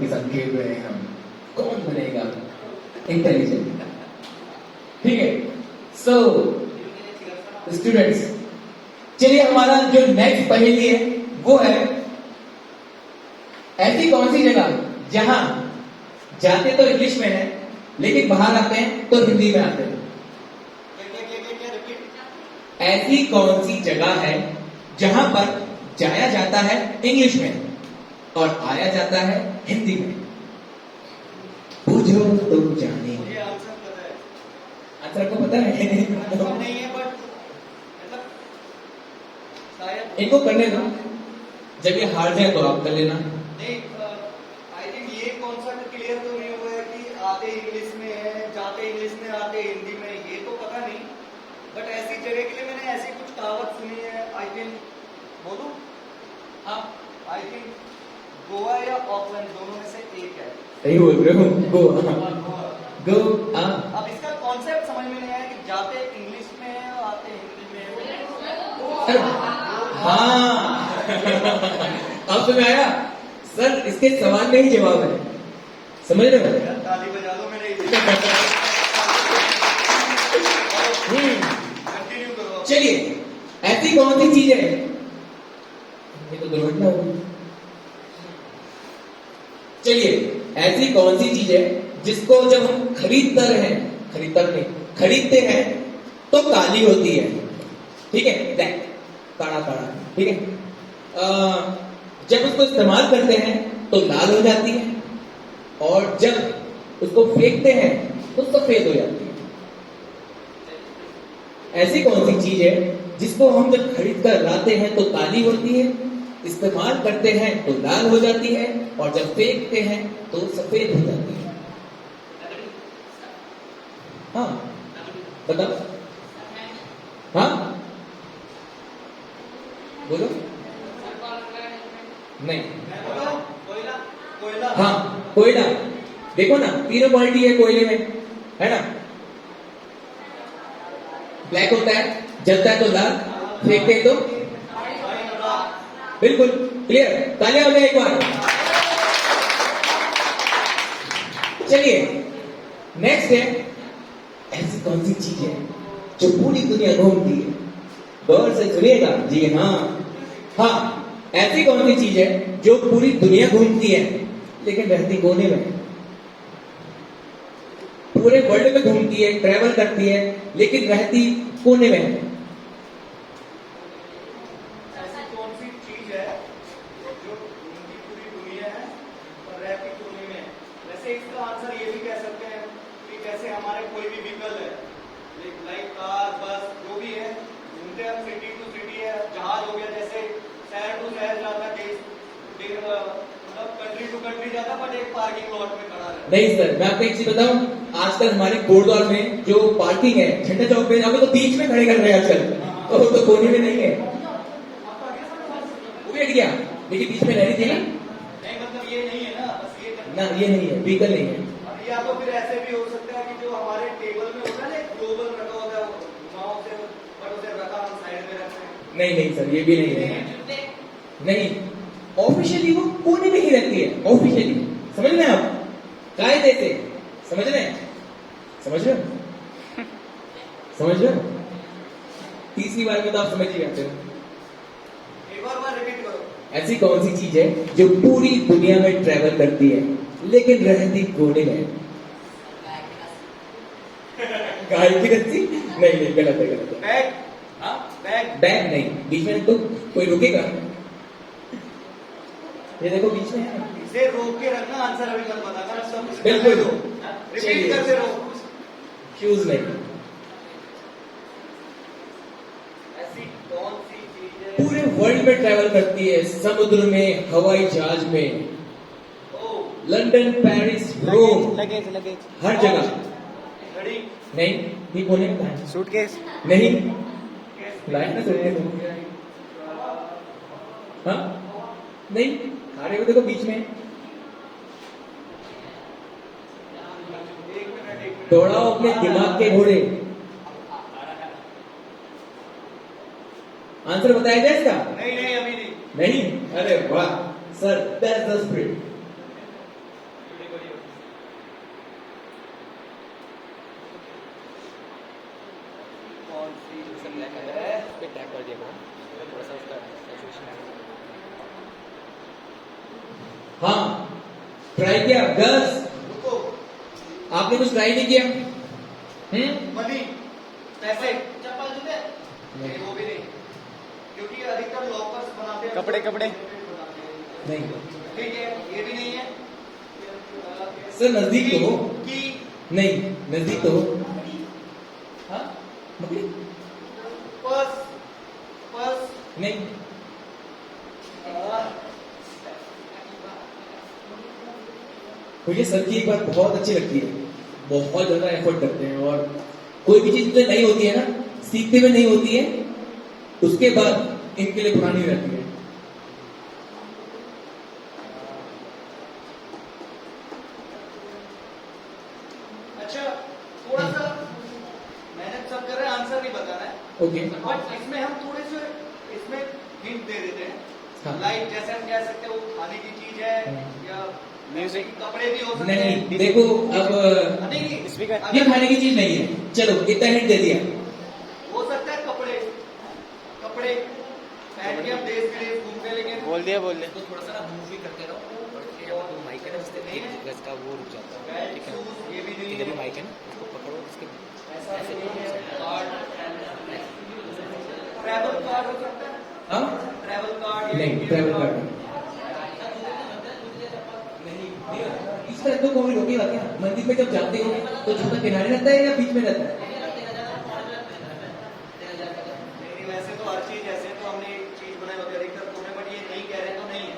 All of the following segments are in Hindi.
के साथ खेल रहे हैं हम, कौन बनेगा इंटेलिजेंट। ठीक है, सो स्टूडेंट्स, चलिए हमारा जो नेक्स्ट पहेली है वो है, ऐसी कौन सी जगह जहां जाते तो इंग्लिश में है लेकिन बाहर आते हैं तो हिंदी में आते हैं। ऐसी कौन सी जगह है जहां पर जाया जाता है इंग्लिश में और आया जाता है हिंदी में? पूछो तो जाने। आंसर को पता है? नहीं है, बट इनको करने दो, जब ये हार जाए तो आप कर लेना। नहीं, आई थिंक ये कॉन्सेप्ट क्लियर तो नहीं हुआ है कि आते इंग्लिश में है, जाते इंग्लिश में, आते हिंदी में, ये तो पता नहीं। बट ऐसी जगह के लिए मैंने ऐसी कुछ कहावत सुनी है, आई थिंक, बोलूं? हाँ, आई थिंक गोवा या ऑकलैंड, दोनों में से एक है। सही बोल रहे हो, गोवा। गो अब इसका कॉन्सेप्ट समझ में नहीं आया कि जाते इंग्लिश में है और आते हिंदी में। हाँ अब तुम्हें आया सर, इसके सवाल में ही जवाब है, समझ रहे हो? ताली बजा दो मेरे। कंटिन्यू करो। चलिए, ऐसी कौन सी चीज है, ये तो दुर्घटना होगी। चलिए, ऐसी कौन सी चीज है जिसको जब हम खरीदते हैं तो काली होती है। ठीक है, ब्लैक, काला काला। ठीक है, जब उसको इस्तेमाल करते हैं तो लाल हो जाती है, और जब उसको फेंकते हैं तो सफेद हो जाती है। ऐसी कौन सी चीज है जिसको हम जब खरीद कर लाते हैं तो काली होती है, इस्तेमाल करते हैं तो लाल हो जाती है, और जब फेंकते हैं तो सफेद हो जाती है? हाँ बताओ। हाँ बोलो। नहीं। कोयला। हाँ, कोयला। देखो ना, तीनों क्वालिटी है कोयले में, है ना? ब्लैक होता है, जलता है तो लाल, फेंकते हैं तो बिल्कुल क्लियर। तालियां हो जाए एक बार। चलिए, नेक्स्ट है, ऐसी कौन सी चीज है जो पूरी दुनिया घूमती है? गौर से सुनिएगा जी। हाँ, ऐसी कौन सी चीज है जो पूरी दुनिया घूमती है लेकिन रहती कोने में? पूरे वर्ल्ड में घूमती है, ट्रेवल करती है, लेकिन रहती कोने में है। ऐसी कौन सी चीज है जो घूमती पूरी दुनिया है और रहती कोने में? वैसे इसका आंसर ये भी कह सकते हैं कि जैसे हमारे कोई भी व्हीकल है, लाइक कार, बस, जो भी है, घूमते हैं, सिटी टू सिटी है, जहाज हो गया, जैसे शहर टू शहर जाता है, मतलब कंट्री टू कंट्री जाता, बट एक पार्किंग लॉट में खड़ा है। नहीं सर, मैं आपको एक चीज बताऊं, आजकल हमारे कोटद्वार में जो पार्किंग है झंडा चौक पे, तो बीच में खड़े कर रहे हैं आजकल, तो वो तो कोने में नहीं है। वो भी हट गया, लेकिन बीच में रह रही थी ना। नहीं, मतलब ये नहीं है ना, बस ये ना, ये नहीं है, व्हीकल नहीं है। या तो फिर ऐसे भी हो सकता है कि जो हमारे टेबल में होता है ना, ग्लोबल रखा होता है, घुमाओ से, बट उसे रखा हम साइड में रखते हैं। नहीं नहीं सर, ये भी नहीं है। नहीं, ऑफिशियली वो कोने में ही रहती है, ऑफिशियली। समझ रहे हैं आप? कायदे से समझ रहे हैं? समझ रहे हो? समझ रहे हो? तीसरी बार में तो आप समझ ही जाते हो। एक बार रिपीट करो। ऐसी कौन सी चीज है जो पूरी दुनिया में ट्रेवल करती है लेकिन रहती कोने में? गाय की रस्सी? नहीं नहीं, गलत है, गलत है। बैग। हाँ, बैग। बैग नहीं, बीच में तो कोई रुकेगा। ये देखो बीच में है। इसे रोक के रखना, आंसर अभी मत बताना, सब बिल्कुल। रिपीट करते रहो। फ्यूज नहीं। ऐसी कौन सी चीज है पूरे वर्ल्ड में ट्रेवल करती है, समुद्र में, हवाई जहाज में, लंदन, पेरिस, रोम, लगेज हर जगह। घड़ी। नहीं, ये कोने में है। सूटकेस। नहीं, लाइट ना सूटकेस। हाँ, नहीं, खड़े हो देखो बीच में। दौड़ाओ अपने दिमाग के घोड़े। आंसर बताया जाए इसका? नहीं नहीं, अभी नहीं। नहीं? अरे वाह सर, दैट्स द स्पिरिट। हाँ ट्राई किया गर्ल्स, रुको, आपने कुछ ट्राई नहीं किया? मनी, पैसे, चप्पल, जूते, नहीं वो भी नहीं, क्योंकि अधिकतर लॉकर्स बनाते हैं, कपड़े, कपड़े। नहीं ठीक है, ये भी नहीं है। सर नजदीक तो हो। की, नहीं नजदीक तो हो। हाँ मकड़ी? पर्स, पर्स, नहीं। मुझे सर की एक बात बहुत अच्छी लगती है, बहुत ज्यादा एफर्ट करते हैं और कोई भी चीज जो नहीं होती है ना, सीखते हुए नहीं होती है, उसके बाद इनके लिए पुरानी हो जाती है। अच्छा थोड़ा सा मेहनत सब कर रहे हैं, आंसर नहीं बताना है, ओके बट इसमें हम थोड़े से इसमें हिंट दे देते हैं। हाँ। लाइक जैसे हम कह सकते हैं वो खाने की चीज है या म्यूजिक, कपड़े भी हो सकते नहीं हैं। देखो अब नहीं, स्पीकर, ये खाने की चीज नहीं है, चलो इतना हिंट दे दिया। हो सकता है कपड़े, कपड़े पहन के हम देश विदेश घूमते हैं, लेकिन बोल दिया, बोल दिया। तो थोड़ा सा ना मूव भी करते रहो और यहाँ पर माइक है ना जिससे एक गज का वो रुक जाता है, बेल्ट, ठीक है? शूज, ये भी नहीं इधर भी है। माइक है ना, उसको पकड़ो, उसके ऐसा ऐसे नहीं है। करो। कार्ड, ट्रैवल कार्ड हो सकता है, हाँ ट्रैवल कार्ड, नहीं ट्रैवल कार्ड नहीं। इसमें तो कोविड हो गया क्या? मंदिर में जब जाते हो तो जूता किनारे रहता है या बीच में रहता है? नहीं, वैसे तो हर चीज ऐसे तो हमने एक चीज बनाई होती है अधिकतर तो बट ये नहीं कह रहे तो नहीं है।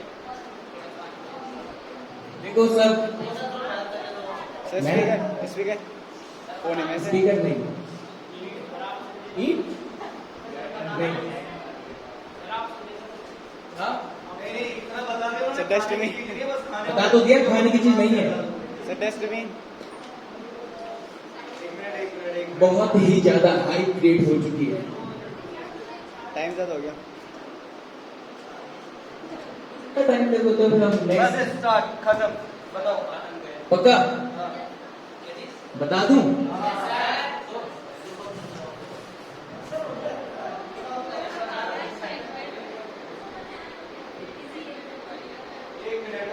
देखो सब सर मैं- स्पीकर, स्पीकर फोन है में से। स्पीकर नहीं, ईट नहीं, हाँ नहीं नहीं इतना बता दो ना, सर, खाने डस्टबिन। की चीज नहीं है, बस खाने बता तो दिया खाने की चीज नहीं है। Sir dustbin. एक मिनट। बहुत ही ज्यादा हाई क्रिएट हो चुकी है। टाइम ज्यादा हो गया। टाइम देखो तो फिर हम बस नेक्स्ट स्टार्ट, खत्म, बताओ। पक्का हाँ। बता दूं? एक मिनट,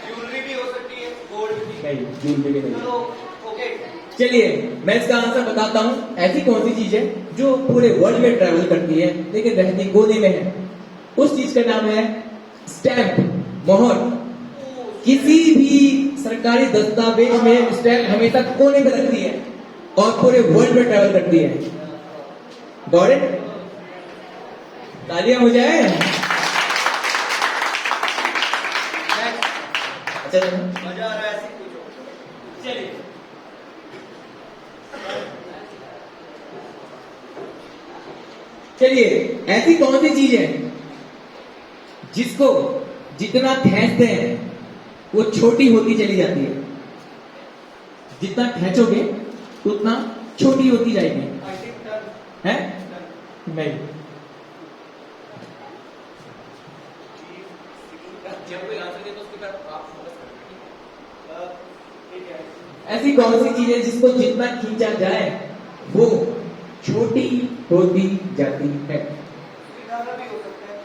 ज्वेलरी भी हो सकती है, गोल्ड भी। नहीं ज्वेलरी नहीं। चलो ओके, चलिए मैं इसका आंसर बताता हूँ। ऐसी कौन सी चीज है जो पूरे वर्ल्ड में ट्रैवल करती है लेकिन रहती कोने में है? उस चीज का नाम है स्टैंप, मोहर। किसी भी सरकारी दस्तावेज में स्टैंप हमेशा कोने में लगती है और पूरे वर्ल्ड में ट्रैवल करती है। Got it? तालियां हो जाए। अच्छा मजा आ रहा है, ऐसी पूछो। चलिए चलिए ऐसी कौन सी चीज है जिसको जितना खींचते हैं वो छोटी होती चली जाती है? जितना खींचोगे उतना छोटी होती जाएगी, आई थिंक डन, है? डन। नहीं। जब कोई आंसर दे तो उसके बाद आप फोकस करें, ठीक है? ठीक है, ऐसी कौन सी चीज है जिसको जितना खींचा जाए वो छोटी होती जाती है? सुई भी हो सकता है,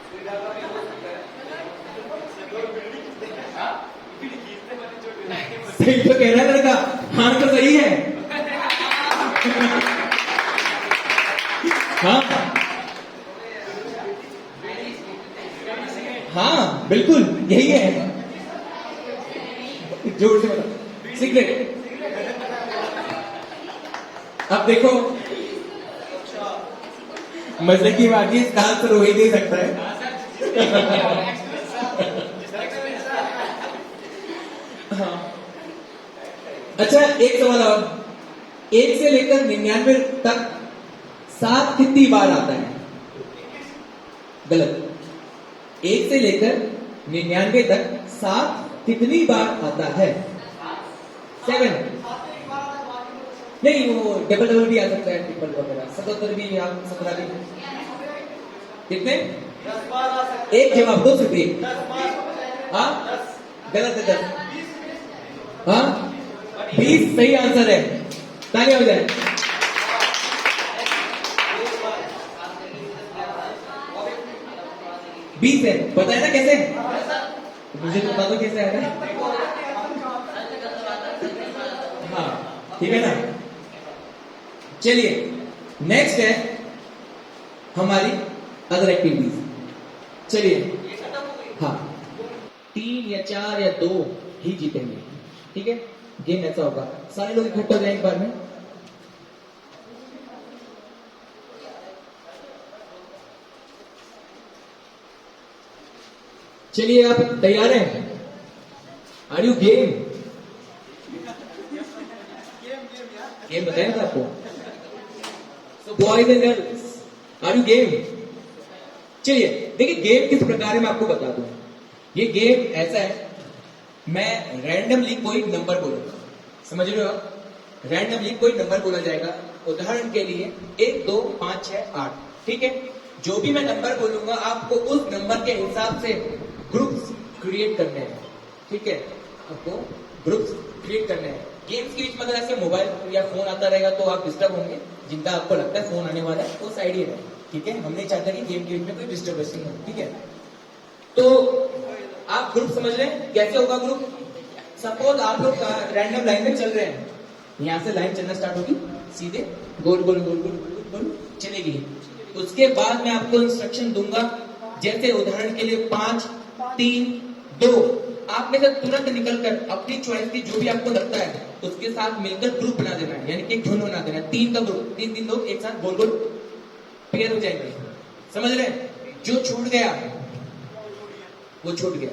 सुई भी हो सकता है। सही तो कह रहा है लड़का, हाँ तो सही है। हाँ हाँ बिल्कुल यही है। जोर से बता, सीक्रेट। अब देखो मजे की बात है, इसका आंसर हो ही नहीं सकता है। हाँ। अच्छा एक सवाल और, 1 से लेकर 99 तक 7 कितनी बार आता है? गलत। 1 से लेकर 99 तक 7 कितनी बार आता है? 7 नहीं, वो डबल भी आ सकता है, ट्रिपल वगैरह, 77 भी या 17 भी। कितने? 10 बार आ सकते एक जवाब दो, सिर्फ एक। 10 बार, हाँ 10, गलत है, 10। हाँ 20 सही आंसर है। तालियां हो जाए। 20 है, पता है ना कैसे? मुझे तो बता दो कैसे आएगा। हाँ ठीक है ना। चलिए नेक्स्ट है हमारी अदर एक्टिविटीज। चलिए हाँ 3 या 4 या 2 ही जीतेंगे, ठीक है। गेम ऐसा होगा, सारे लोग इकट्ठे हो जाएं एक बार में। चलिए आप तैयार हैं? Are you game? गेम बताया था आपको। So boys and girls are you game? चलिए देखिए गेम किस प्रकार है मैं आपको बता दूं। ये गेम ऐसा है, मैं रैंडमली कोई नंबर बोलूंगा, समझ रहे हो आप? रैंडमली कोई नंबर बोला जाएगा। उदाहरण के लिए 1 2 5 6 8, ठीक है। जो भी मैं नंबर बोलूंगा आपको उस नंबर के हिसाब से ग्रुप्स क्रिएट करने हैं, ठीक है। आपको ग्रुप्स क्रिएट करने हैं। गेम्स के बीच में अगर ऐसे मोबाइल या फोन आता रहेगा तो आप डिस्टर्ब होंगे। जिनका आपको लगता है फोन आने वाला है वो साइड ही रहे, ठीक है। हम नहीं चाहते कि गेम के बीच में कोई डिस्टर्बेंस हो, ठीक है। तो आप ग्रुप समझ रहे हैं कैसे होगा ग्रुप? सपोज आप लोग रैंडम लाइन में चल रहे हैं, यहां से लाइन चलना स्टार्ट होगी, सीधे गोल गोल गोल गोल गोल गोल चलेगी। उसके बाद मैं आपको इंस्ट्रक्शन दूंगा, जैसे उदाहरण के लिए 5 3 2, आप में से तुरंत निकलकर अपनी चॉइस की जो भी आपको लगता है उसके साथ मिलकर ग्रुप बना देना है, यानी कि एक झुंड बना देना है। 3 का ग्रुप, 3 लोग एक साथ गोल गोल पेयर हो जाएंगे, समझ रहे हैं? जो छूट गया वो छूट गया,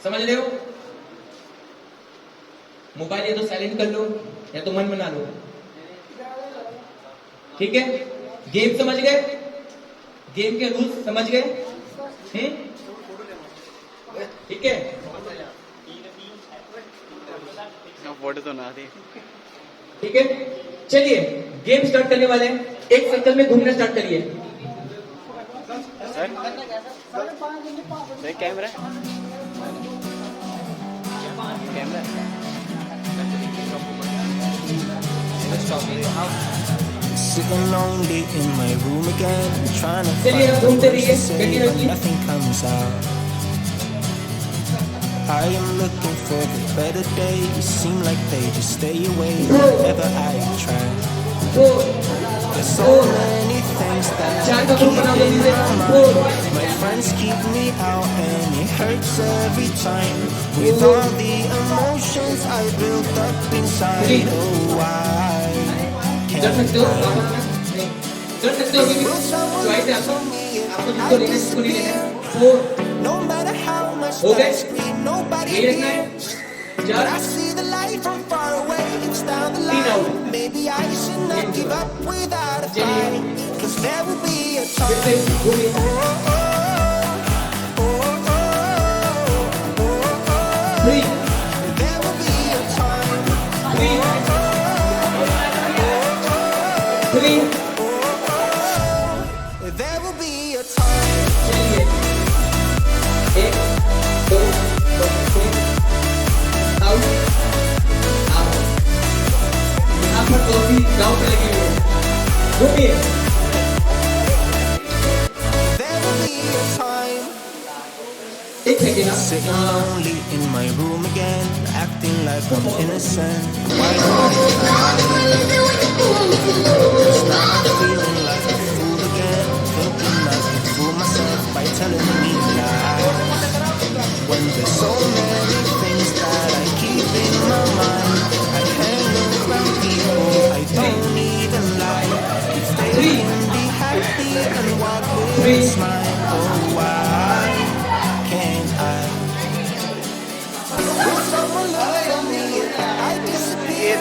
समझ रहे हो? मोबाइल या तो साइलेंट कर लो या तो मन बना लो, ठीक है। गेम समझ गए? गेम के रूल्स समझ गए? ठीक है। फोटो तो ना थी, ठीक है। चलिए गेम स्टार्ट करने वाले हैं। एक सर्कल में घूमना स्टार्ट करिए। Sir camera Sitting lonely in my room again, trying to चलिए find अब घूमते words रहिए, to say, बैठिए but रहिए। nothing comes out. I am looking for the better days, seem like they just stay away whenever I try. तो There's so many things that I चार का keep ग्रुप बना दो in दीजिए। my mind. My friends keep me out and it hurts every time. With all the emotions I built up inside, oh why कर can't सकते हो I? नहीं कर सकते हो, क्योंकि चॉइस है आपको, आपको जिसको लेना है जिसको नहीं लेना है। 4 No matter how much Okay. I scream, nobody यही रखना है। hears. 4 But I see the light from far away, it's down the तीन out। line. Maybe I should not give up without a चलिए। fight. 'Cause there will be a फिर time. से घूमिए। Oh, oh, oh, oh, oh, oh. 3 There will be a time. 3 3 There will be a time. चलिए 1 2 3 आउट आउट। यहाँ पर कॉफी गाँव पे लगी हुई है, घूमिए। There will be a time. एक सेकेंड ना। Sitting lonely in my room again, acting like I'm innocent. Why don't I try? 'Cause now I'm feeling like a fool again, thinking I can fool myself by telling me lies. When there's so many things that I keep in my mind, I hang around people I don't even like. If they can be happy and walk with a smile, oh why can't I? Will someone look for me? I disappear.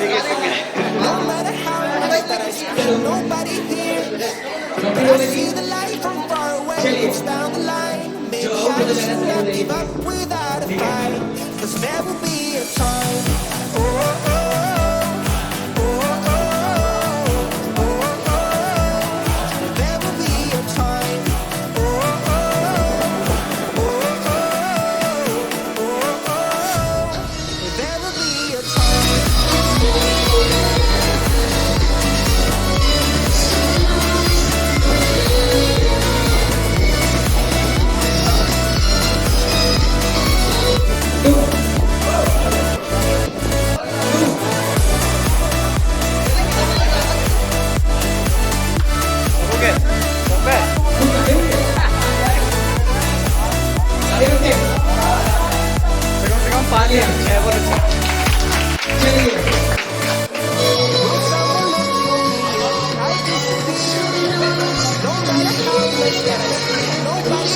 No matter how much that I scream, nobody hears. Coffee I हो गई। see the light from far away, चलिए। it's down the line. Maybe जो और I कुछ should लेना not चाहिए। give up without a ठीक है। fight. 'Cause there will be a time. Oh, oh, oh, oh, oh, oh, oh, oh. There will be a time. Oh, oh, oh, oh, oh, oh, oh. There will be a time.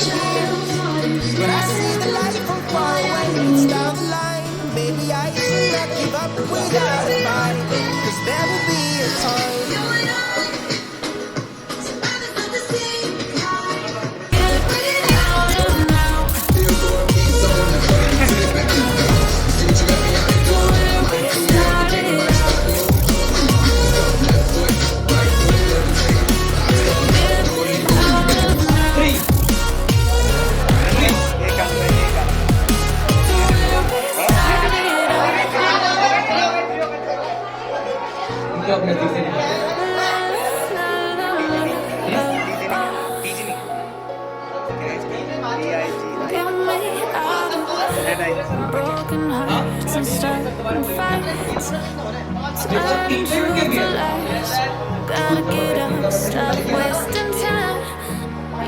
years. But I see the light from far away, it's down the line. Maybe I should not give up without a fight, 'cause there will be a time. इनको अपने तीसरे निकाल Broken hearts and stubborn fights. Starting to collapse. Gotta get up, stop wasting time.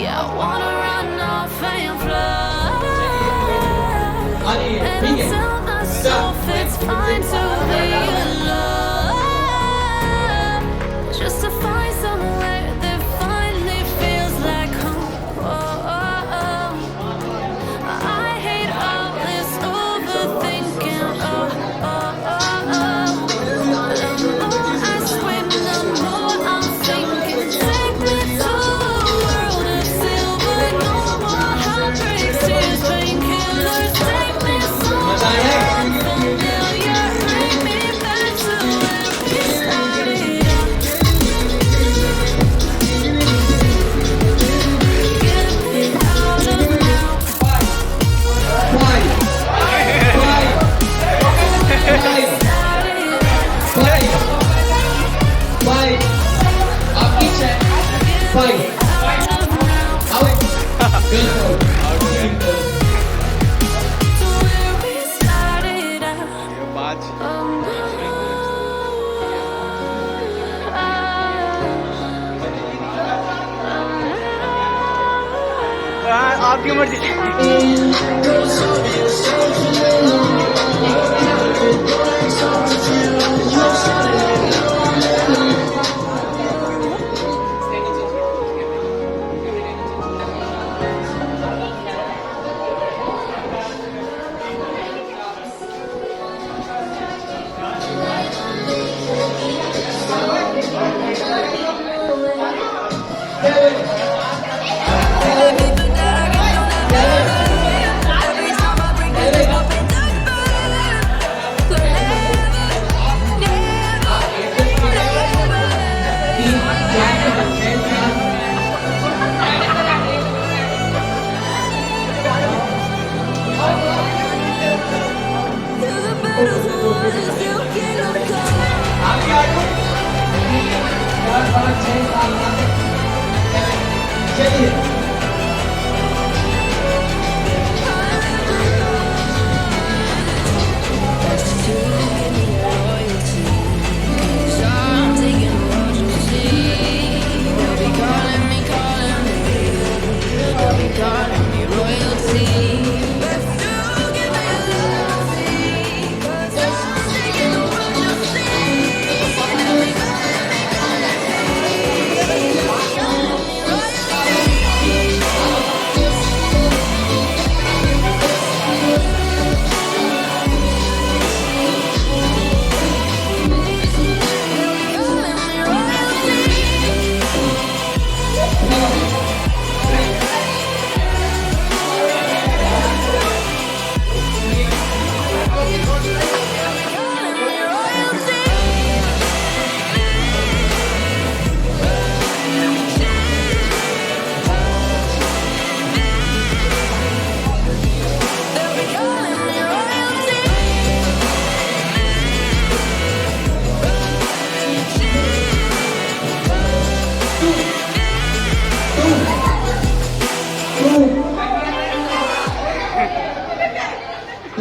Yeah, I wanna run off and fly. And I tell myself it's fine to be alone, just to find somewhere that finally feels like home. I hate all this overthinking. The more I swim, the more I'm sinking. Take me to a world of silver, no more heartbreaks, tears, painkillers. Take me somewhere unfamiliar, bring me back to where we started. Get me out of now. Five आपकी छह five out girl To where we started out. ये पाँच आपकी मर्जी चलिए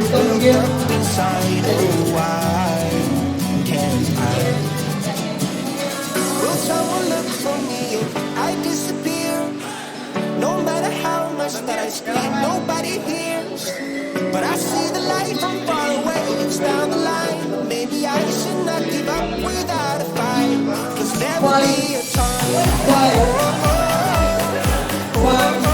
इसका हो गया Inside, oh, why can't I? Will someone look for me if I disappear? No matter how much that I scream, nobody hears. But I see the light from far away, it's down the line. Maybe I should not give up without a fight, 'cause there will be a time. Five five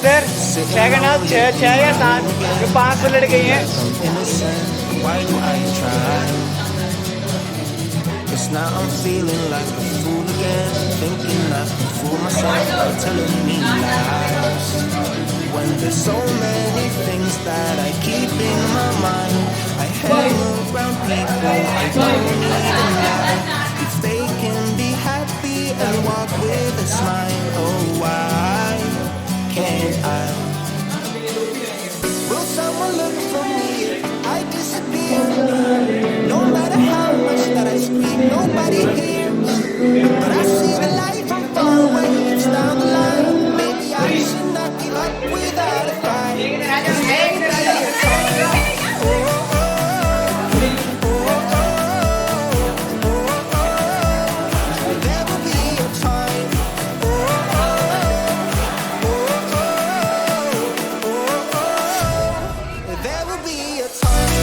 sir second half 6 या 7 जो 5 पर लड़ गई हैं. innocent. Why do I try? 'Cause now I'm feeling like a fool again, thinking I can fool myself by telling me lies. When there's so many things that I keep in my mind, I hang around people I don't even like. If they can be happy and walk with a smile, oh why can't I? Will someone look for me if I disappear? No matter how much that I scream, nobody hears. But I see the light from far away, it's down the line. Maybe I should not give up without a fight. 'Cause there will be a time. Oh, oh, oh, oh, oh, oh. There will be a time. Oh, oh, oh, oh, oh, oh. There will be a time.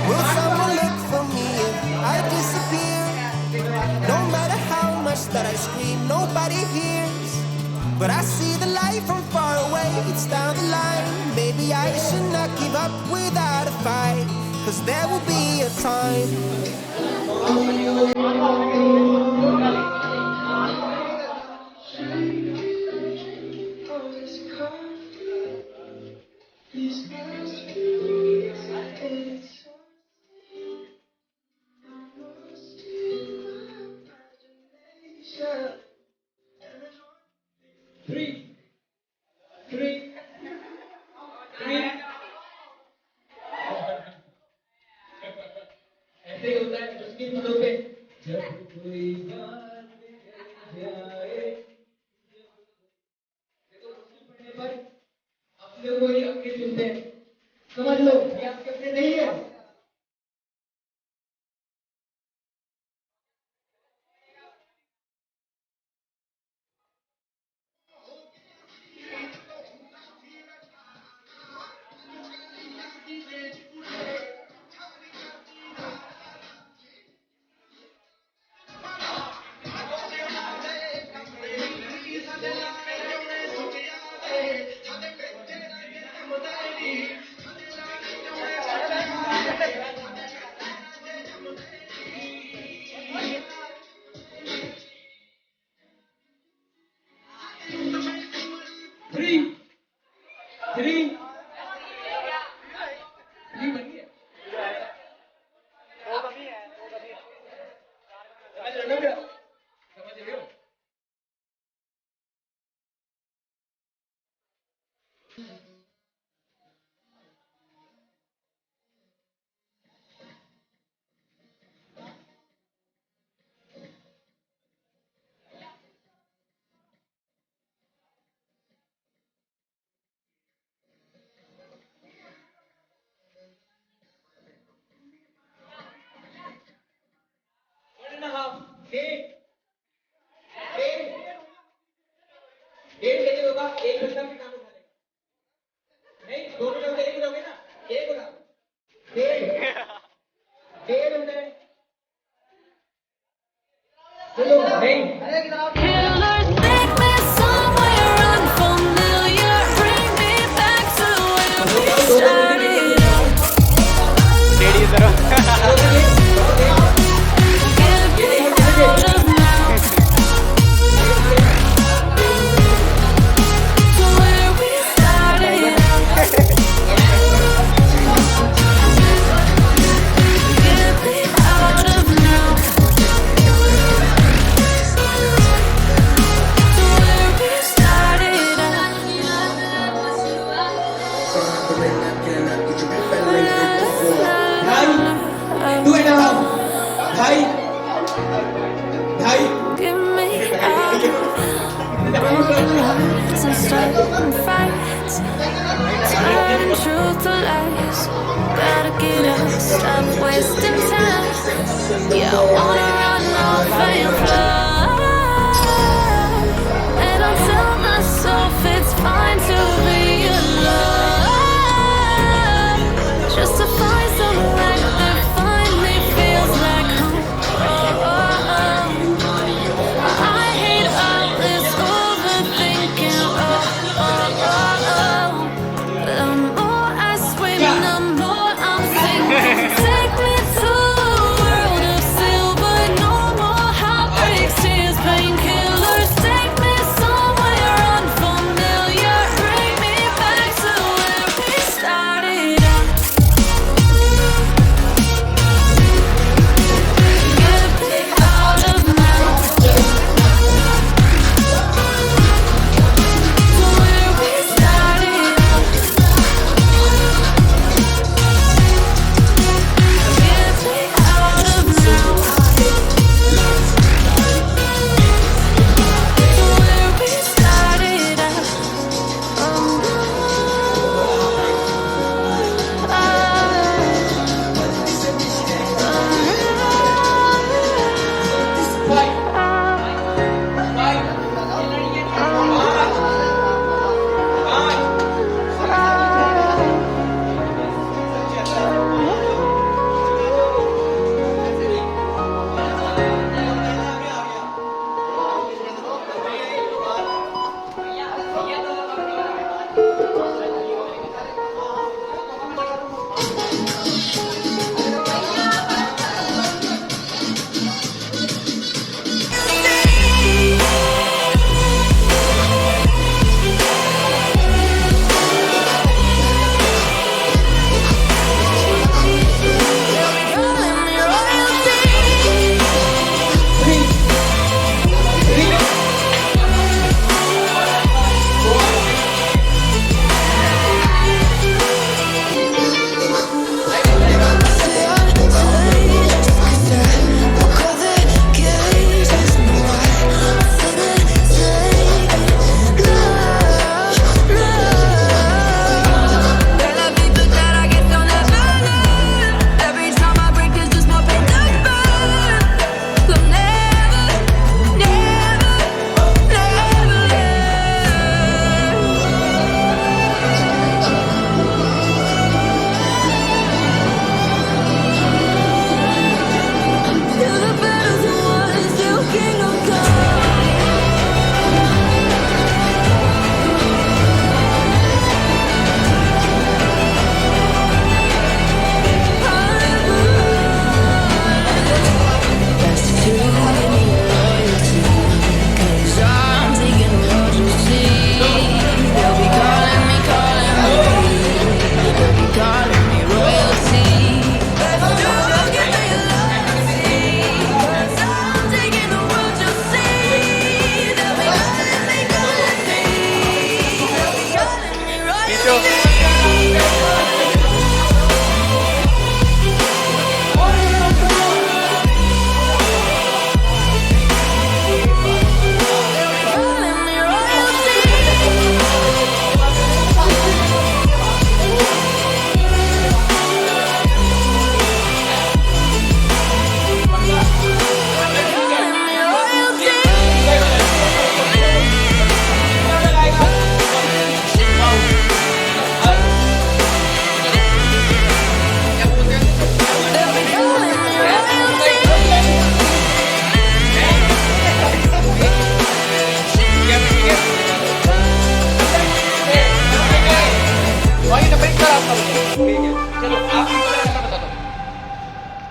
Will someone look for me if I disappear? No matter how much that I scream, nobody hears. But I see the light from far away, it's down the line. Maybe I should not give up without a fight. 'Cause there will be a time. ऐसे ही होता है उसकी पदों पे जब कोई बात जाए देखो मुश्किल पड़ने पर अपने को ही अपने सुनते हैं समझ लो ये आपके अपने नहीं है थ्री बनी है समझ रहे हो डेढ़ कैसे होगा एक घंटा में काम उठा लेगा नहीं दोनों लोग एक उठाओगे ना एक उठाओ डेढ़ होता है चलो नहीं Killers make me somewhere unfamiliar. Bring me back to when we started out. Ready करो. Get me out of now. To where getting fights, turning truth to lies. Gotta get up, stop wasting time. Yeah, I wanna run off and fly. And I'll tell myself it's fine to be alone, just to find somewhere that finally feels like home. I hate all this overthinking. The more I swim, the more I'm sinking. Take me to a world of silver, no more heartbreaks, tears, painkillers. Take me somewhere unfamiliar, bring me back to where we started out. Get me out of now, to where we started out. Get me out of now, to where we started out.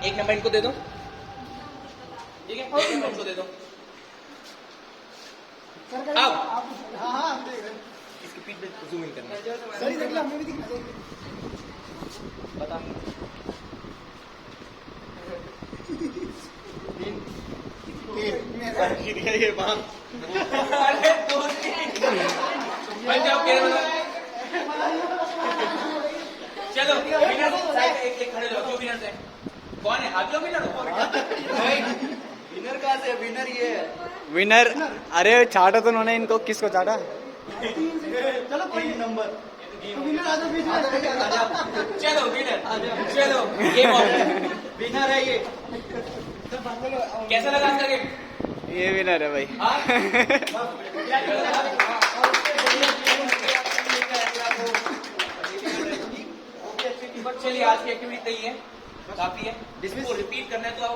एक नंबर इनको दे दो, ठीक है, एक नंबर इनको दे दो। अब इसकी पीठ पे जूम इन करना, बता ये बात चलो विनर एक खड़े लो, जो विनर है कौन है? आप लोग विनर हो? विनर कहाँ से? विनर ये है। विनर, अरे चाटा तो उन्होंने इनको, किसको चाटा? चलो कोई नहीं नंबर विनर आ जाओ बीच में चलो विनर, चलो गेम ओवर। विनर है ये कैसा लगा आपका गेम? ये विनर है भाई। हाँ? चलिए आज की एक्टिविटी नहीं है, काफी है। जिसको रिपीट करना है तो आप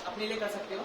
अपने लिए कर सकते हो।